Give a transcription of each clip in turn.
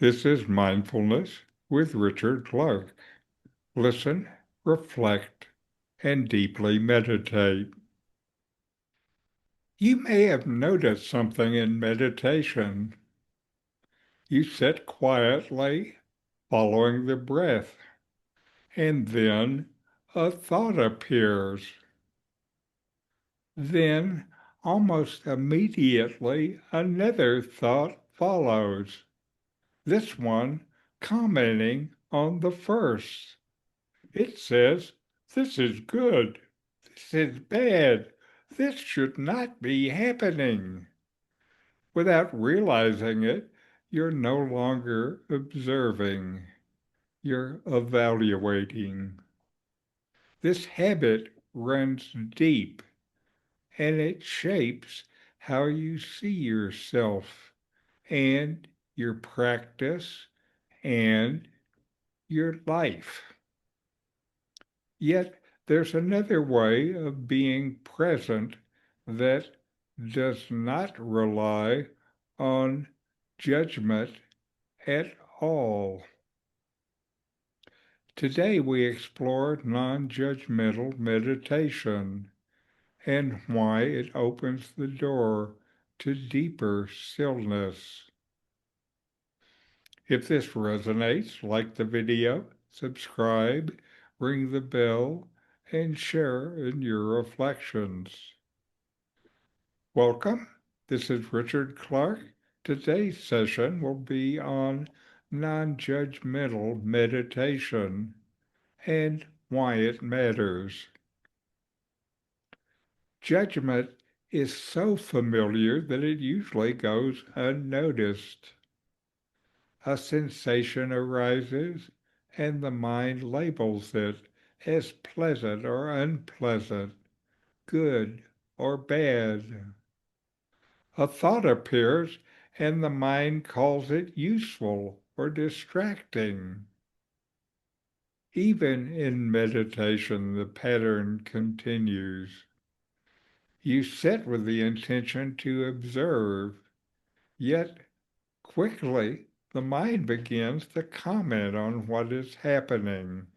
This is Mindfulness with Richard Clarke. Listen, reflect, and deeply meditate. You may have noticed something in meditation. You sit quietly, following the breath, and then a thought appears. Then, almost immediately, another thought follows. This one commenting on the first. It says, "This is good. This is bad. This should not be happening." Without realizing it, you're no longer observing. You're evaluating. This habit runs deep, and it shapes how you see yourself and your practice and your life. Yet there's another way of being present that does not rely on judgment at all. Today we explore non-judgmental meditation and why it opens the door to deeper stillness. If this resonates, like the video, subscribe, ring the bell, and share in your reflections. Welcome. This is Richard Clarke. Today's session will be on non-judgmental meditation and why it matters. Judgment is so familiar that it usually goes unnoticed. A sensation arises, and the mind labels it as pleasant or unpleasant, good or bad. A thought appears, and the mind calls it useful or distracting. Even in meditation, the pattern continues. You sit with the intention to observe, yet quickly the mind begins to comment on what is happening.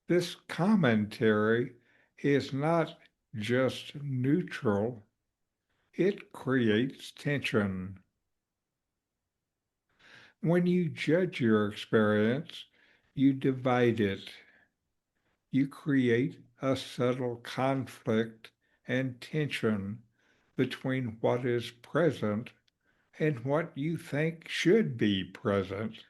This commentary is not just neutral, it creates tension. When you judge your experience, you divide it. You create a subtle conflict and tension between what is present and what you think should be present.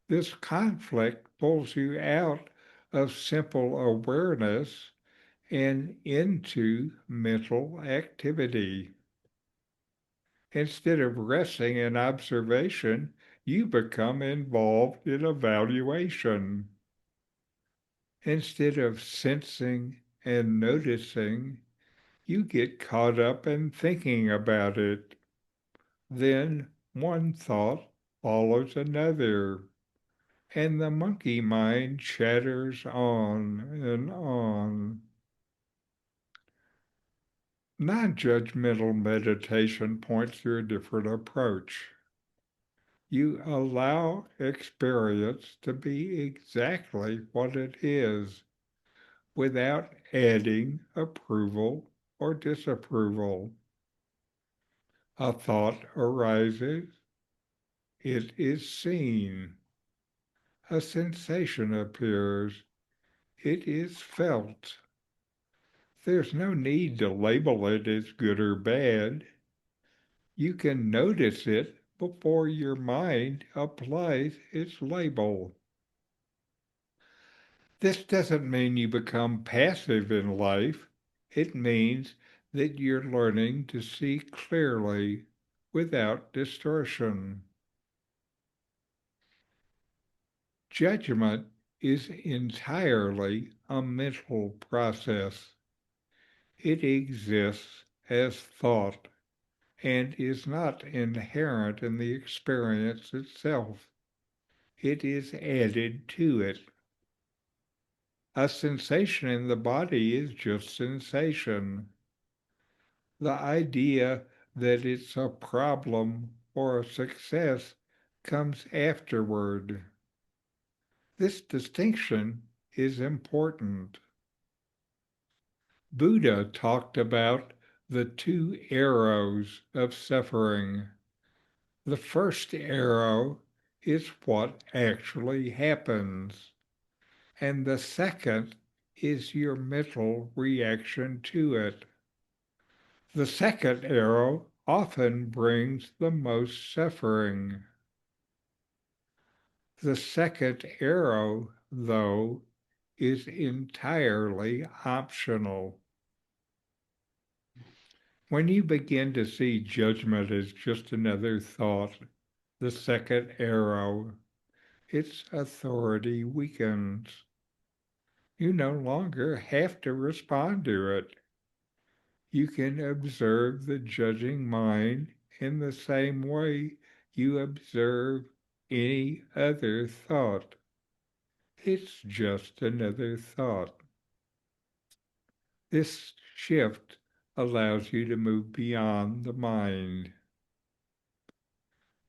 This conflict pulls you out of simple awareness and into mental activity. Instead of resting in observation, you become involved in evaluation. Instead of sensing and noticing, you get caught up in thinking about it. Then one thought follows another, and the monkey mind chatters on and on. Non-judgmental meditation points to a different approach. You allow experience to be exactly what it is, without adding approval or disapproval. A thought arises, it is seen. A sensation appears, it is felt. There's no need to label it as good or bad. You can notice it before your mind applies its label. This doesn't mean you become passive in life. It means that you're learning to see clearly without distortion. Judgment is entirely a mental process. It exists as thought and is not inherent in the experience itself. It is added to it. A sensation in the body is just sensation. The idea that it's a problem or success comes afterward. This distinction is important. Buddha talked about the two arrows of suffering. The first arrow is what actually happens, and the second is your mental reaction to it. The second arrow often brings the most suffering. The second arrow, though, is entirely optional. When you begin to see judgment as just another thought, the second arrow, its authority weakens. You no longer have to respond to it. You can observe the judging mind in the same way you observe any other thought. It's just another thought. This shift allows you to move beyond the mind.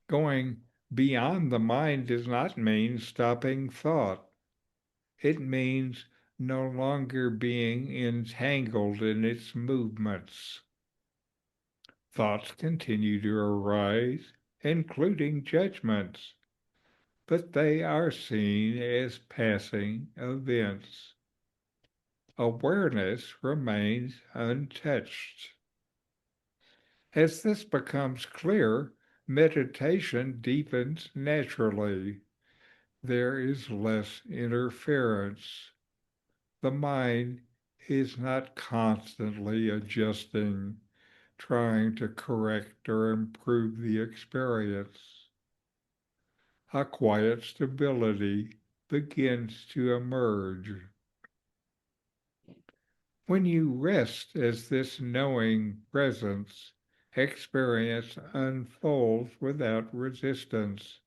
Going beyond the mind does not mean stopping thought. It means no longer being entangled in its movements. Thoughts continue to arise, including judgments, but they are seen as passing events. Awareness remains untouched. As this becomes clear, meditation deepens naturally. There is less interference. The mind is not constantly adjusting, trying to correct or improve the experience. A quiet stability begins to emerge. When you rest as this knowing presence, experience unfolds without resistance.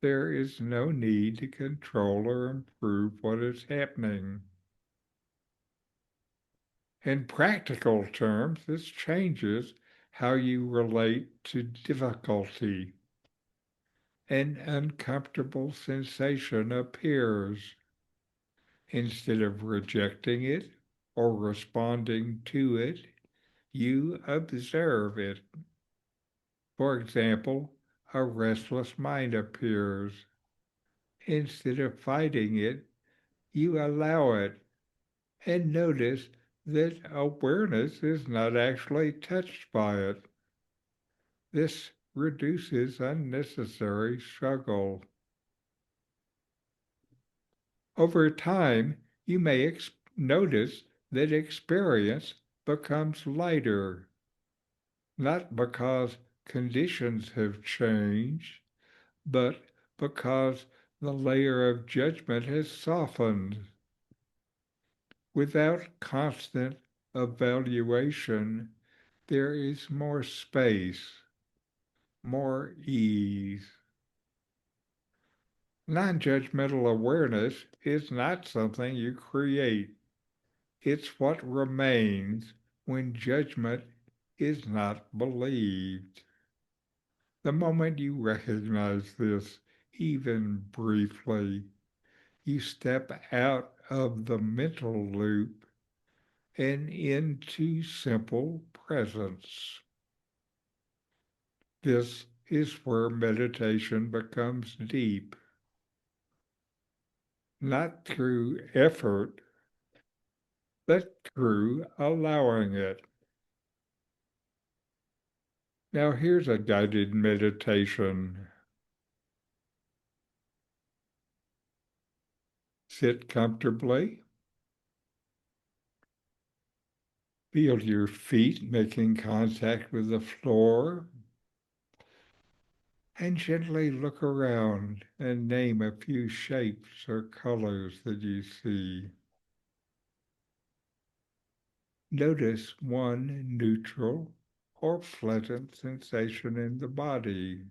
There is no need to control or improve what is happening. In practical terms, this changes how you relate to difficulty. An uncomfortable sensation appears. Instead of rejecting it or responding to it, you observe it. For example, a restless mind appears. Instead of fighting it, you allow it and notice that awareness is not actually touched by it. This reduces unnecessary struggle. Over time, you may notice that experience becomes lighter, not because conditions have changed, but because the layer of judgment has softened. Without constant evaluation, there is more space, more ease. Non-judgmental awareness is not something you create. It's what remains when judgment is not believed. The moment you recognize this, even briefly, you step out of the mental loop and into simple presence. This is where meditation becomes deep, not through effort, but through allowing it. Now, here's a guided meditation. Sit comfortably. Feel your feet making contact with the floor. And gently look around and name a few shapes or colors that you see. Notice one neutral or pleasant sensation in the body.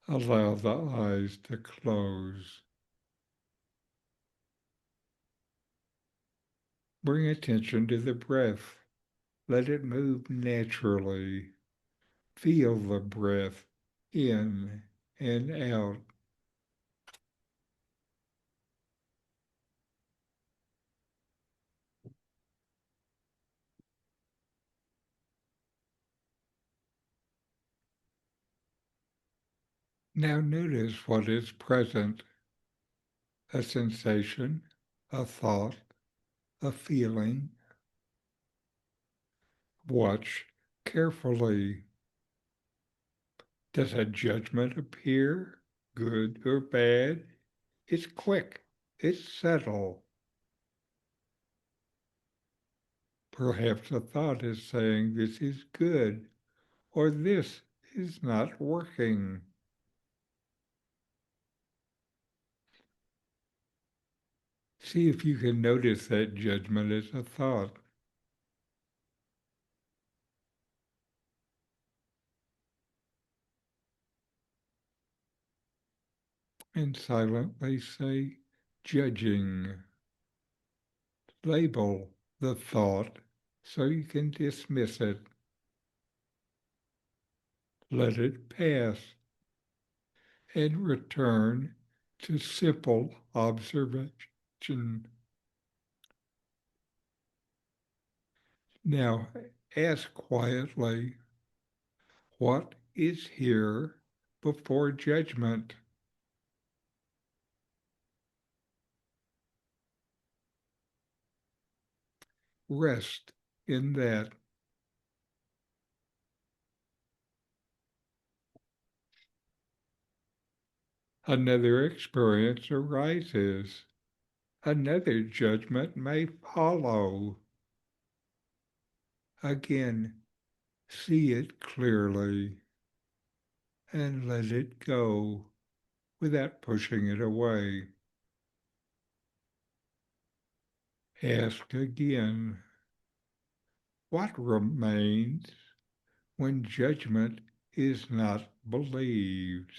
Allow the eyes to close. Bring attention to the breath. Let it move naturally. Feel the breath in and out. Now notice what is present: a sensation, a thought, a feeling. Watch carefully. Does a judgment appear, good or bad? It's quick, it's subtle. Perhaps a thought is saying this is good or this is not working. See if you can notice that judgment as a thought. And silently say, judging. Label the thought so you can dismiss it. Let it pass and return to simple observation. Now ask quietly, what is here before judgment? Rest in that. Another experience arises. Another judgment may follow. Again, see it clearly and let it go without pushing it away. Ask again, what remains when judgment is not believed?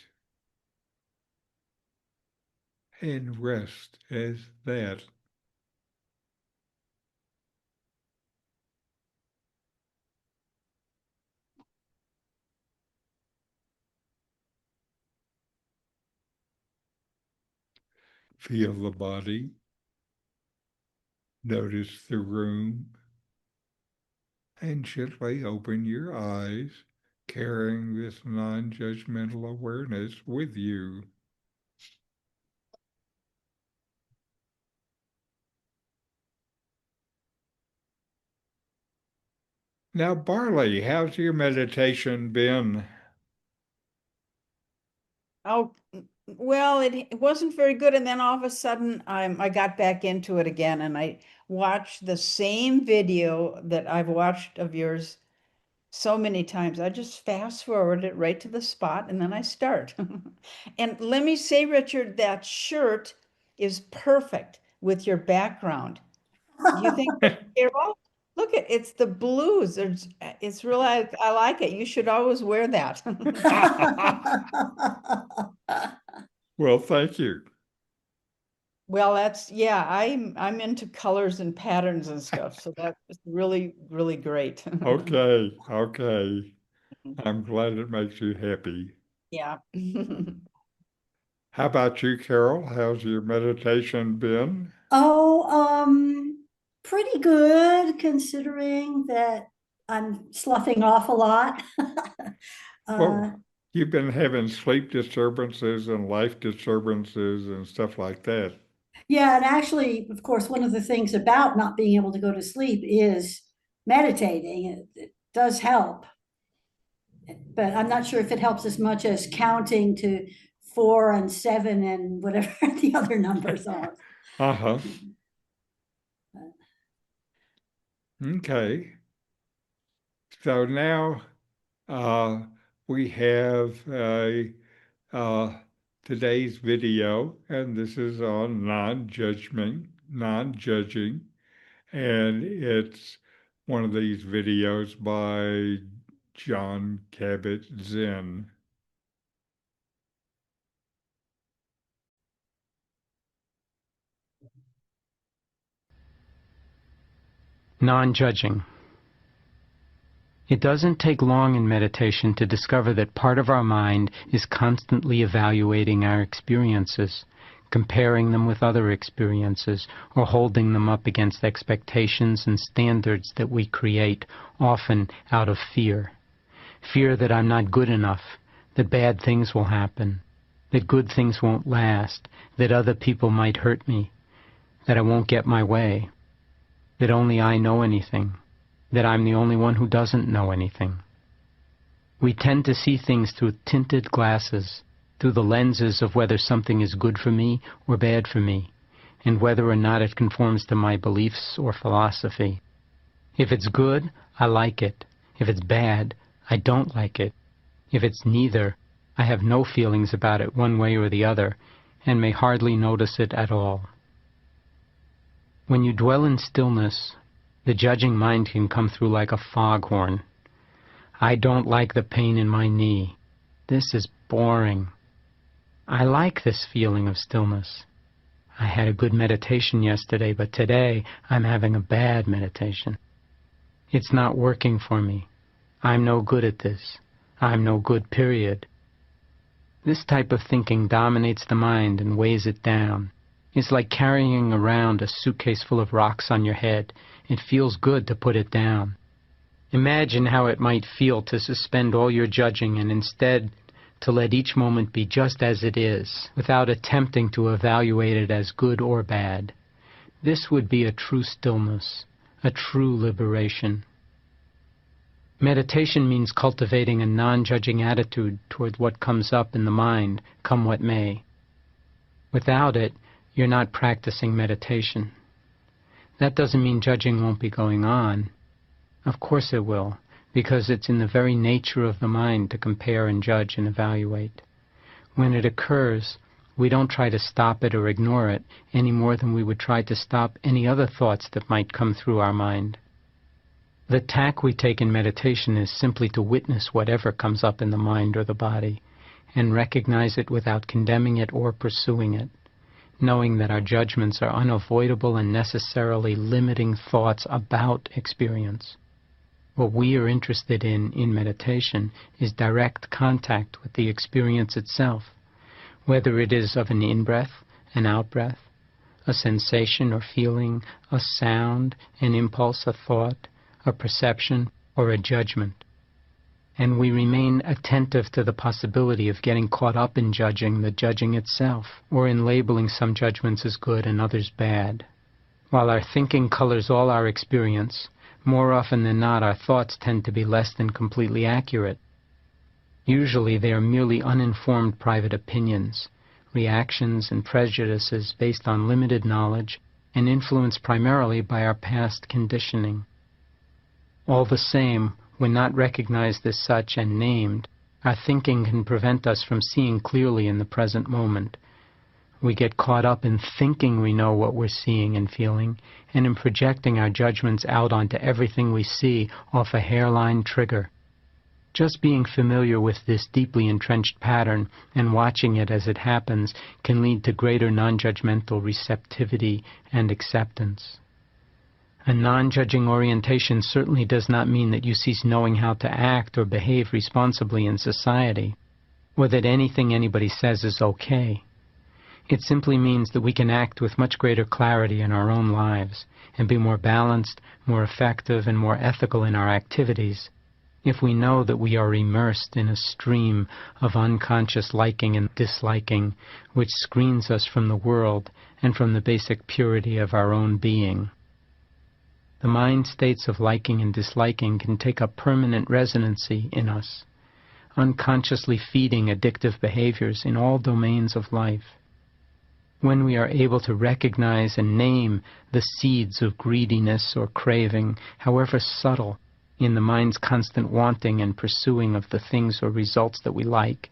And rest as that. Feel the body, notice the room, and gently open your eyes, carrying this non-judgmental awareness with you. Now, Barley, how's your meditation been? Oh, well, it wasn't very good. And then all of a sudden, I got back into it again and I watched the same video that I've watched of yours so many times. I just fast forward it right to the spot and then I start. And let me say, Richard, that shirt is perfect with your background. Do you think, Carol? Look at it's the blues. It's really, I like it. You should always wear that. Well, thank you. Well, that's yeah, I'm into colors and patterns and stuff, so that's really, really great. Okay, okay. I'm glad it makes you happy. Yeah. How about you, Carol? How's your meditation been? Oh, pretty good considering that I'm sloughing off a lot. Uh, Well, you've been having sleep disturbances and life disturbances and stuff like that. yeah, and actually, of course, one of the things about not being able to go to sleep is meditating. It does help, but I'm not sure if it helps as much as counting to 4 and 7 and whatever the other numbers are. Uh-huh. Okay. So now uh, we have uh, today's video, and this is on non-judging, and it's one of these videos by Jon Kabat Zinn. Non-judging. It doesn't take long in meditation to discover that part of our mind is constantly evaluating our experiences, comparing them with other experiences, or holding them up against expectations and standards that we create, often out of fear. Fear that I'm not good enough, that bad things will happen, that good things won't last, that other people might hurt me, that I won't get my way, that only I know anything, that I'm the only one who doesn't know anything. We tend to see things through tinted glasses, through the lenses of whether something is good for me or bad for me, and whether or not it conforms to my beliefs or philosophy. If it's good, I like it. If it's bad, I don't like it. If it's neither, I have no feelings about it one way or the other, and may hardly notice it at all. When you dwell in stillness, the judging mind can come through like a foghorn. I don't like the pain in my knee. This is boring. I like this feeling of stillness. I had a good meditation yesterday, but today I'm having a bad meditation. It's not working for me. I'm no good at this. I'm no good, period. This type of thinking dominates the mind and weighs it down. It's like carrying around a suitcase full of rocks on your head. It feels good to put it down. Imagine how it might feel to suspend all your judging and instead to let each moment be just as it is, without attempting to evaluate it as good or bad. This would be a true stillness, a true liberation. Meditation means cultivating a non-judging attitude toward what comes up in the mind, come what may. Without it, you're not practicing meditation. That doesn't mean judging won't be going on. Of course it will, because it's in the very nature of the mind to compare and judge and evaluate. When it occurs, we don't try to stop it or ignore it any more than we would try to stop any other thoughts that might come through our mind. The tack we take in meditation is simply to witness whatever comes up in the mind or the body, and recognize it without condemning it or pursuing it, knowing that our judgments are unavoidable and necessarily limiting thoughts about experience. What we are interested in meditation is direct contact with the experience itself, whether it is of an in-breath, an out-breath, a sensation or feeling, a sound, an impulse, a thought, a perception, or a judgment. And we remain attentive to the possibility of getting caught up in judging the judging itself, or in labeling some judgments as good and others bad. While our thinking colors all our experience, more often than not our thoughts tend to be less than completely accurate. Usually they are merely uninformed private opinions, reactions and prejudices based on limited knowledge and influenced primarily by our past conditioning. All the same, when not recognized as such and named, our thinking can prevent us from seeing clearly in the present moment. We get caught up in thinking we know what we're seeing and feeling, and in projecting our judgments out onto everything we see off a hairline trigger. Just being familiar with this deeply entrenched pattern and watching it as it happens can lead to greater non-judgmental receptivity and acceptance. A non-judging orientation certainly does not mean that you cease knowing how to act or behave responsibly in society, or that anything anybody says is okay. It simply means that we can act with much greater clarity in our own lives and be more balanced, more effective, and more ethical in our activities if we know that we are immersed in a stream of unconscious liking and disliking which screens us from the world and from the basic purity of our own being. The mind states of liking and disliking can take up permanent residency in us, unconsciously feeding addictive behaviors in all domains of life. When we are able to recognize and name the seeds of greediness or craving, however subtle, in the mind's constant wanting and pursuing of the things or results that we like,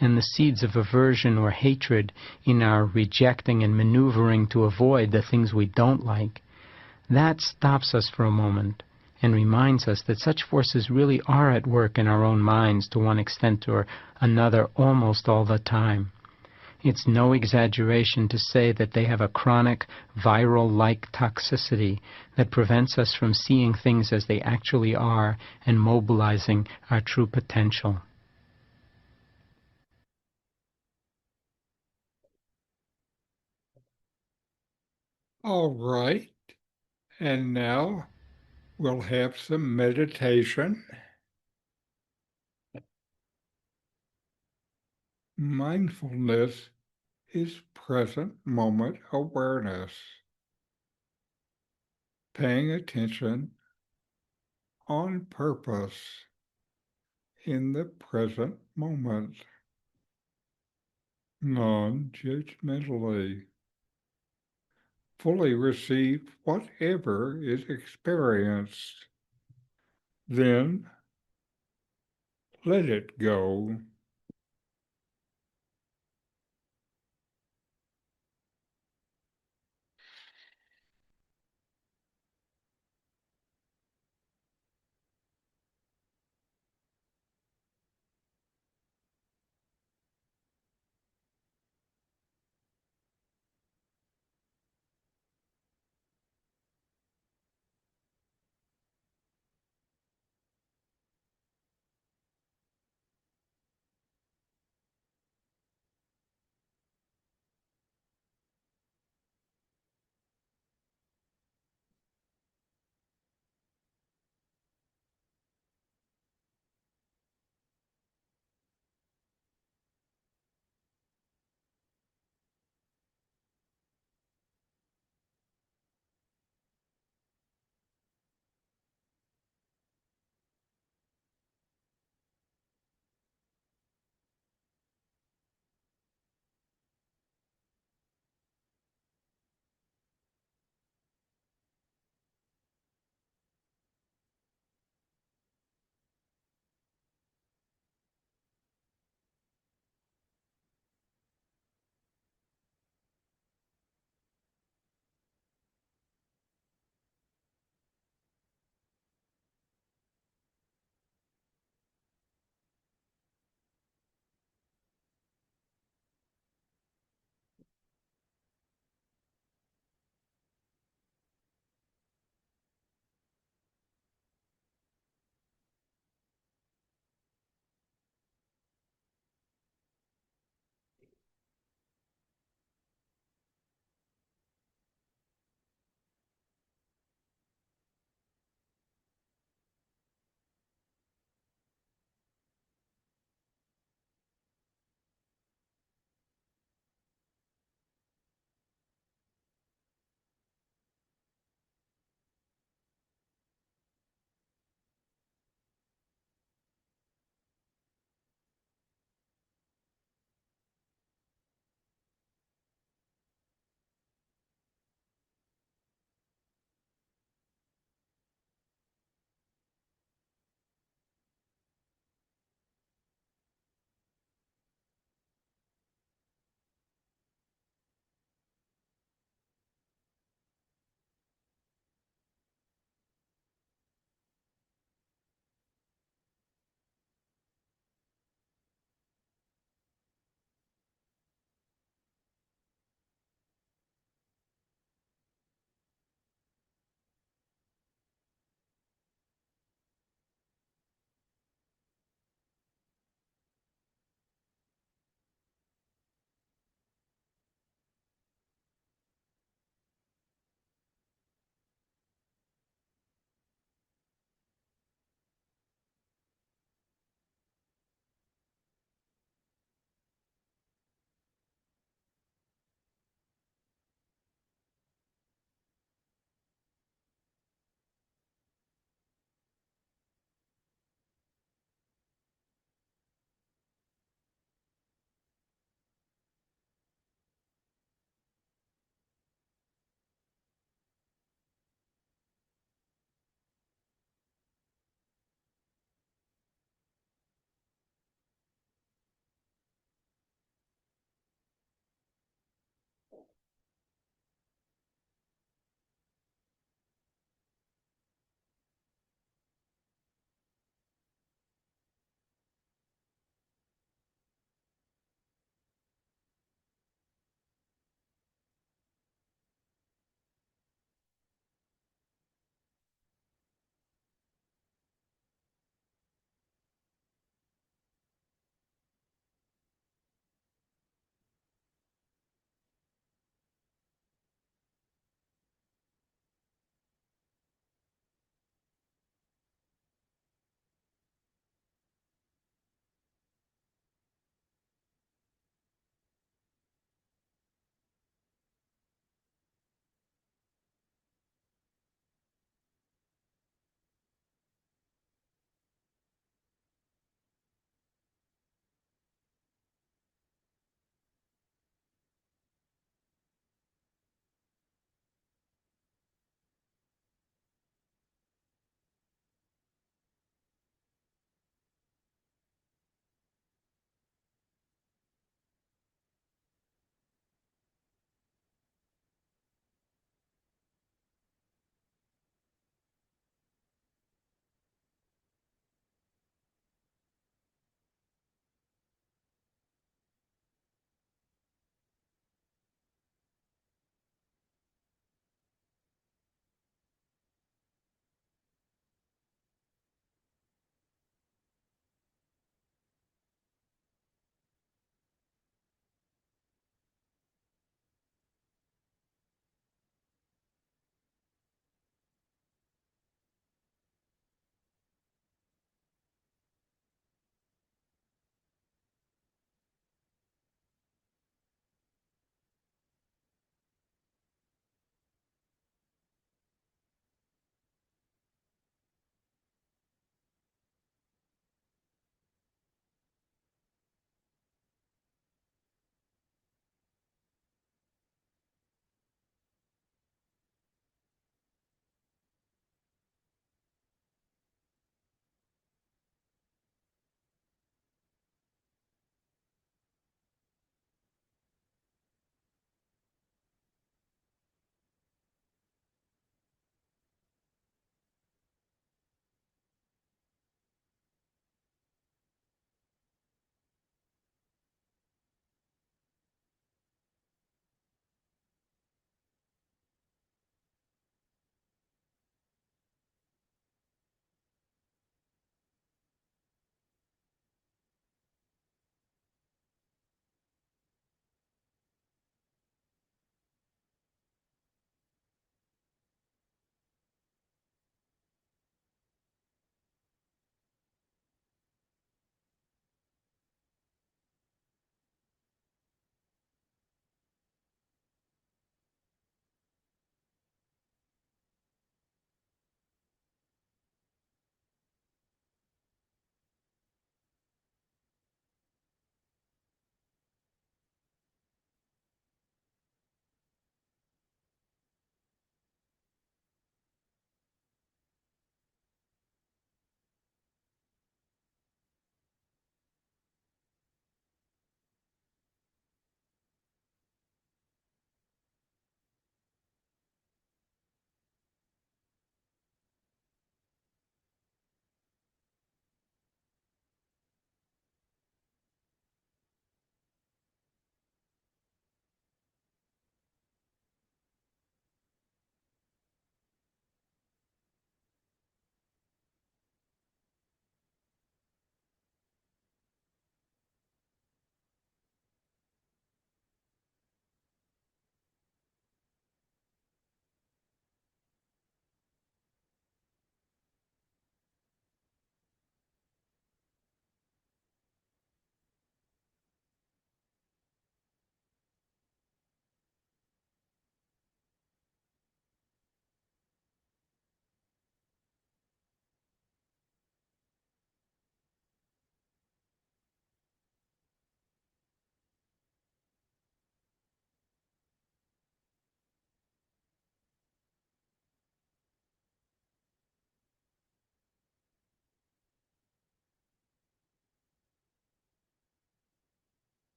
and the seeds of aversion or hatred in our rejecting and maneuvering to avoid the things we don't like, that stops us for a moment and reminds us that such forces really are at work in our own minds to one extent or another almost all the time. It's no exaggeration to say that they have a chronic, viral-like toxicity that prevents us from seeing things as they actually are and mobilizing our true potential. All right. And now we'll have some meditation. Mindfulness is present moment awareness, paying attention on purpose in the present moment, non-judgmentally. Fully receive whatever is experienced, then let it go.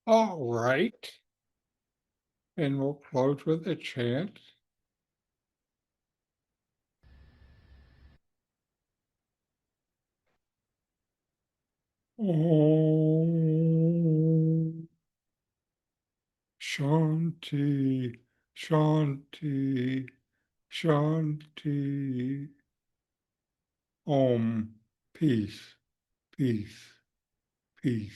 All right. And we'll close with a chant. Om Shanti, Shanti, Shanti. Om, peace, peace, peace.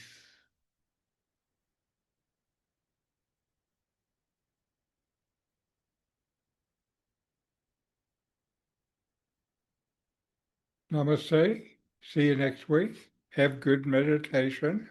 Namaste. See you next week. Have good meditation.